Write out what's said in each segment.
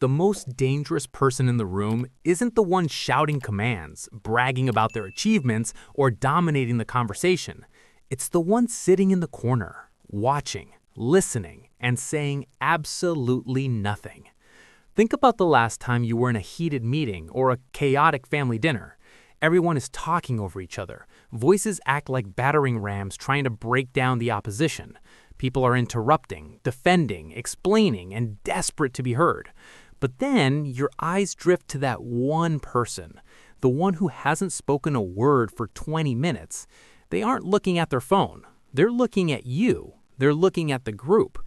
The most dangerous person in the room isn't the one shouting commands, bragging about their achievements, or dominating the conversation. It's the one sitting in the corner, watching, listening, and saying absolutely nothing. Think about the last time you were in a heated meeting or a chaotic family dinner. Everyone is talking over each other. Voices act like battering rams trying to break down the opposition. People are interrupting, defending, explaining, and desperate to be heard. But then your eyes drift to that one person, the one who hasn't spoken a word for 20 minutes. They aren't looking at their phone. They're looking at you. They're looking at the group.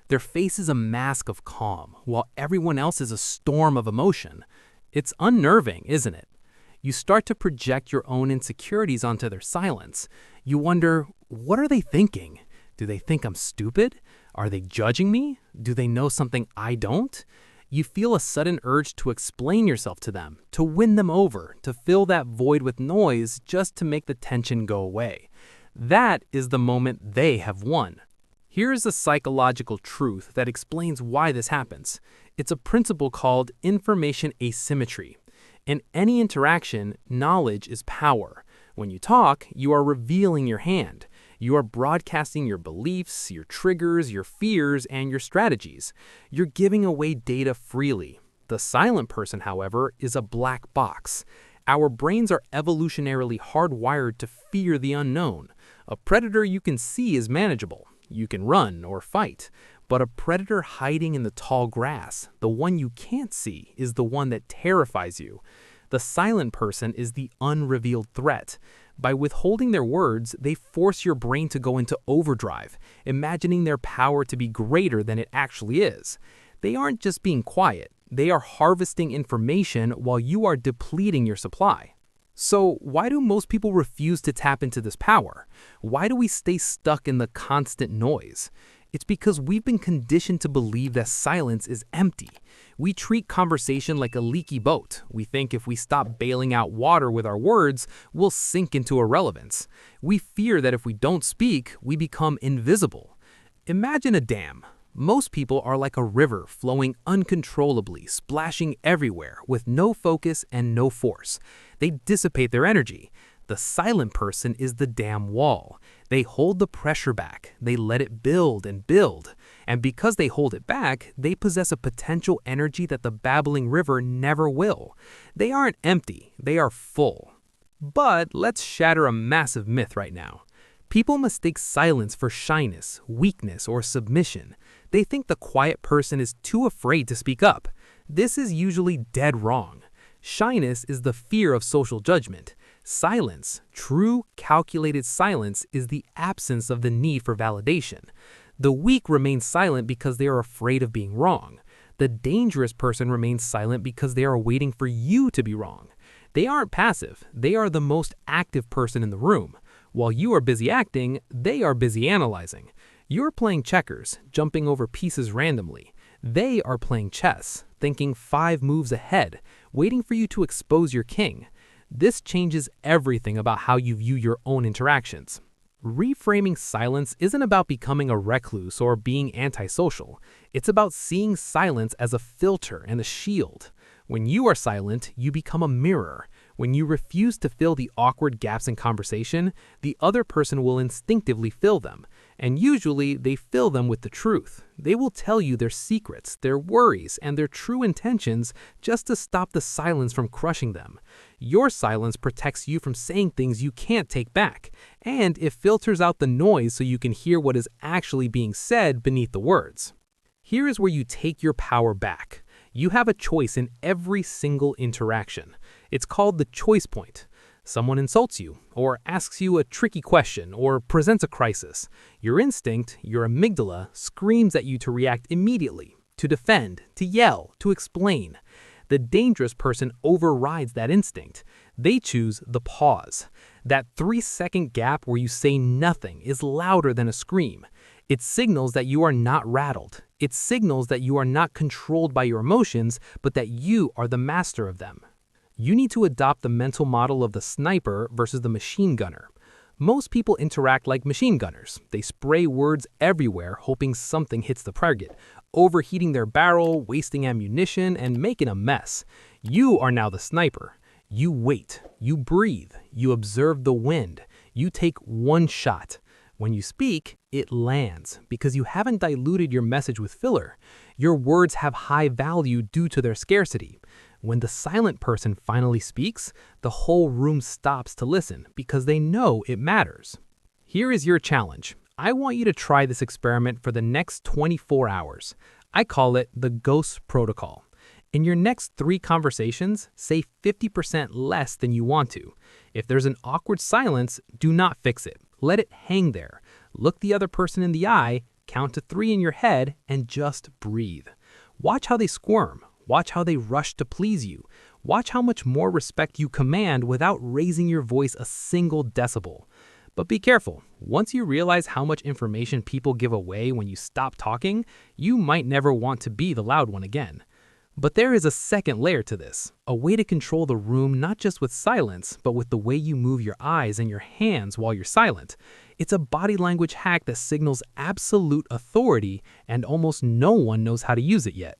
Their face is a mask of calm, while everyone else is a storm of emotion. It's unnerving, isn't it? You start to project your own insecurities onto their silence. You wonder, what are they thinking? Do they think I'm stupid? Are they judging me? Do they know something I don't? You feel a sudden urge to explain yourself to them, to win them over, to fill that void with noise just to make the tension go away. That is the moment they have won. Here is a psychological truth that explains why this happens. It's a principle called information asymmetry. In any interaction, knowledge is power. When you talk, you are revealing your hand. You are broadcasting your beliefs, your triggers, your fears, and your strategies. You're giving away data freely. The silent person, however, is a black box. Our brains are evolutionarily hardwired to fear the unknown. A predator you can see is manageable. You can run or fight. But a predator hiding in the tall grass, the one you can't see, is the one that terrifies you. The silent person is the unrevealed threat. By withholding their words, they force your brain to go into overdrive, imagining their power to be greater than it actually is. They aren't just being quiet, they are harvesting information while you are depleting your supply. So why do most people refuse to tap into this power? Why do we stay stuck in the constant noise? It's because we've been conditioned to believe that silence is empty. We treat conversation like a leaky boat. We think if we stop bailing out water with our words, we'll sink into irrelevance. We fear that if we don't speak, we become invisible. Imagine a dam. Most people are like a river flowing uncontrollably, splashing everywhere with no focus and no force. They dissipate their energy. The silent person is the dam wall. They hold the pressure back. They let it build and build. And because they hold it back, they possess a potential energy that the babbling river never will. They aren't empty, they are full. But let's shatter a massive myth right now. People mistake silence for shyness, weakness, or submission. They think the quiet person is too afraid to speak up. This is usually dead wrong. Shyness is the fear of social judgment. Silence, true calculated silence, is the absence of the need for validation. The weak remain silent because they are afraid of being wrong. The dangerous person remains silent because they are waiting for you to be wrong. They aren't passive, they are the most active person in the room. While you are busy acting, they are busy analyzing. You're playing checkers, jumping over pieces randomly. They are playing chess, thinking 5 moves ahead, waiting for you to expose your king. This changes everything about how you view your own interactions. Reframing silence isn't about becoming a recluse or being antisocial. It's about seeing silence as a filter and a shield. When you are silent, you become a mirror. When you refuse to fill the awkward gaps in conversation, the other person will instinctively fill them. And usually, they fill them with the truth. They will tell you their secrets, their worries, and their true intentions just to stop the silence from crushing them. Your silence protects you from saying things you can't take back, and it filters out the noise so you can hear what is actually being said beneath the words. Here is where you take your power back. You have a choice in every single interaction. It's called the choice point. Someone insults you, or asks you a tricky question, or presents a crisis. Your instinct, your amygdala, screams at you to react immediately, to defend, to yell, to explain. The dangerous person overrides that instinct. They choose the pause. That 3-second gap where you say nothing is louder than a scream. It signals that you are not rattled. It signals that you are not controlled by your emotions, but that you are the master of them. You need to adopt the mental model of the sniper versus the machine gunner. Most people interact like machine gunners. They spray words everywhere, hoping something hits the target, overheating their barrel, wasting ammunition, and making a mess. You are now the sniper. You wait, you breathe, you observe the wind, you take one shot. When you speak, it lands because you haven't diluted your message with filler. Your words have high value due to their scarcity. When the silent person finally speaks, the whole room stops to listen because they know it matters. Here is your challenge. I want you to try this experiment for the next 24 hours. I call it the Ghost Protocol. In your next 3 conversations, say 50% less than you want to. If there's an awkward silence, do not fix it. Let it hang there. Look the other person in the eye, count to 3 in your head, and just breathe. Watch how they squirm. Watch how they rush to please you. Watch how much more respect you command without raising your voice a single decibel. But be careful. Once you realize how much information people give away when you stop talking, you might never want to be the loud one again. But there is a second layer to this, a way to control the room not just with silence, but with the way you move your eyes and your hands while you're silent. It's a body language hack that signals absolute authority, and almost no one knows how to use it yet.